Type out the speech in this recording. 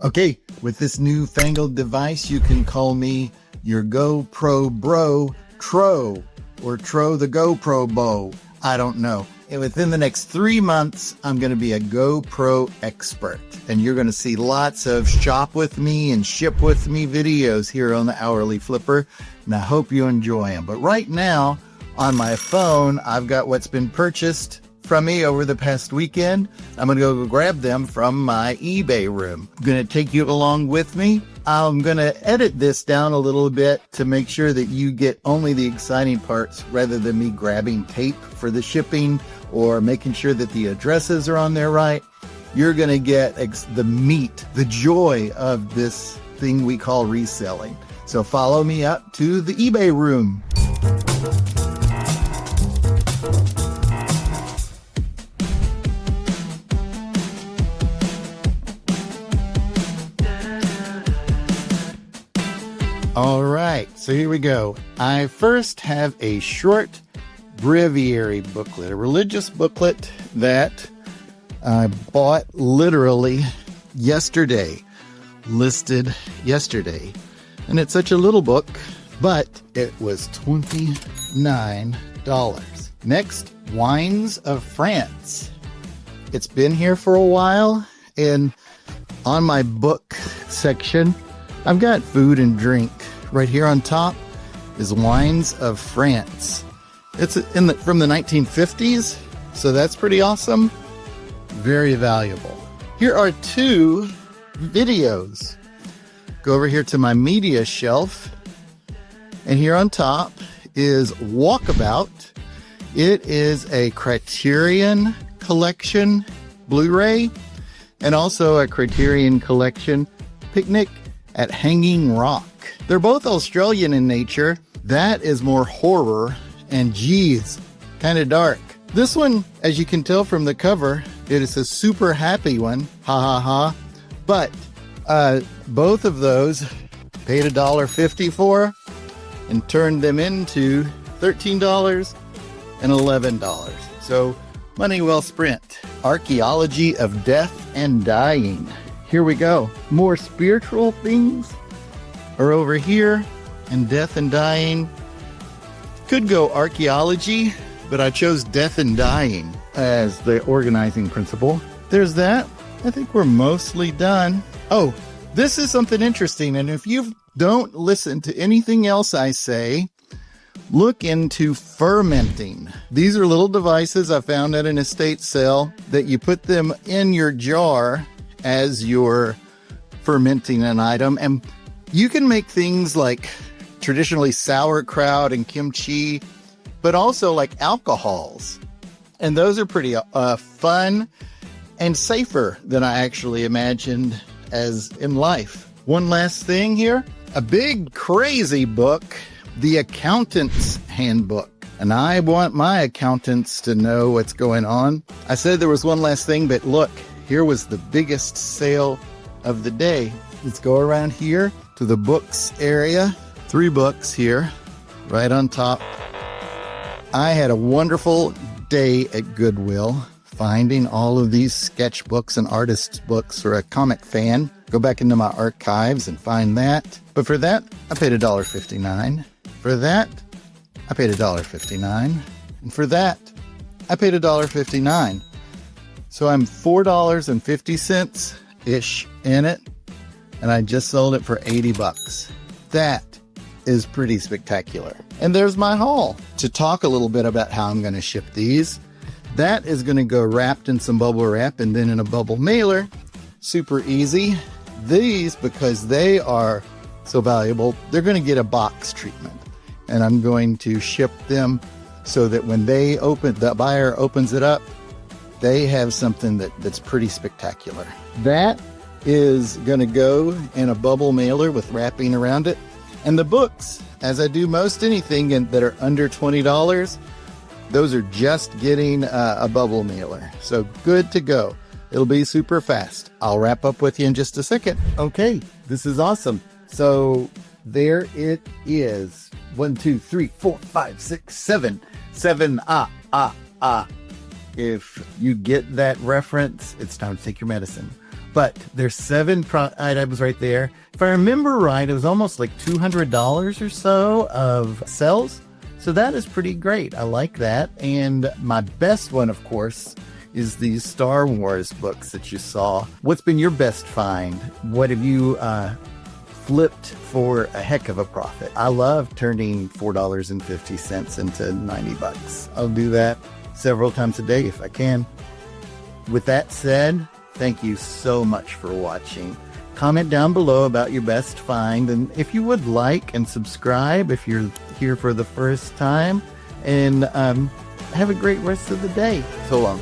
Okay, with this newfangled device, you can call me your GoPro bro, Tro, or Tro the GoPro Bo. I don't know. And within the next 3 months, I'm going to be a GoPro expert. And you're going to see lots of shop with me and ship with me videos here on the Hourly Flipper. And I hope you enjoy them. But right now, on my phone, I've got what's been purchased from me over the past weekend. I'm going to go grab them from my eBay room. I'm going to take you along with me. I'm going to edit this down a little bit to make sure that you get only the exciting parts rather than me grabbing tape for the shipping or making sure that the addresses are on there right. You're going to get the meat, the joy of this thing we call reselling. So follow me up to the eBay room. All right, so here we go. I first have a short breviary booklet, a religious booklet that I bought literally yesterday, listed yesterday. And it's such a little book, but it was $29. Next, Wines of France. It's been here for a while, and on my book section, I've got food and drink. Right here on top is Wines of France. It's from the 1950s, so that's pretty awesome. Very valuable. Here are two videos. Go over here to my media shelf, and here on top is Walkabout. It is a Criterion Collection Blu-ray, and also a Criterion Collection Picnic at Hanging Rock. They're both Australian in nature. That is more horror and geez, kind of dark. This one, as you can tell from the cover, it is a super happy one. Ha ha ha. But both of those paid $1.50 for and turned them into $13 and $11. So money well spent. Archaeology of Death and Dying. Here we go. More spiritual things are over here, and Death and Dying. Could go archaeology, but I chose Death and Dying as the organizing principle. There's that. I think we're mostly done. Oh, this is something interesting, and if you don't listen to anything else I say, look into fermenting. These are little devices I found at an estate sale that you put them in your jar as you're fermenting an item, and you can make things like traditionally sauerkraut and kimchi, but also like alcohols, and those are pretty fun and safer than I actually imagined as in life. One last thing here, a big crazy book, The Accountant's Handbook. And I want my accountants to know what's going on. I said there was one last thing, but look, here was the biggest sale of the day. Let's go around here to the books area. 3 books here, right on top. I had a wonderful day at Goodwill, finding all of these sketchbooks and artists' books for a comic fan. Go back into my archives and find that. But for that, I paid $1.59. For that, I paid $1.59. And for that, I paid $1.59. So I'm $4.50-ish in it, and I just sold it for $80. That is pretty spectacular. And there's my haul. To talk a little bit about how I'm going to ship these, that is going to go wrapped in some bubble wrap and then in a bubble mailer. Super easy. These, because they are so valuable, they're going to get a box treatment. And I'm going to ship them so that when they open, the buyer opens it up, they have something that's pretty spectacular. That is going to go in a bubble mailer with wrapping around it. And the books, as I do most anything that are under $20, those are just getting a bubble mailer. So good to go. It'll be super fast. I'll wrap up with you in just a second. Okay, this is awesome. So there it is. 1, 2, 3, 4, 5, 6, 7. 7. If you get that reference, it's time to take your medicine. But there's 7 items right there. If I remember right, it was almost like $200 or so of sales. So that is pretty great. I like that. And my best one, of course, is these Star Wars books that you saw. What's been your best find? What have you flipped for a heck of a profit? I love turning $4.50 into $90. I'll do that several times a day if I can. With that said, thank you so much for watching. Comment down below about your best find, and if you would like and subscribe if you're here for the first time, and have a great rest of the day. So long.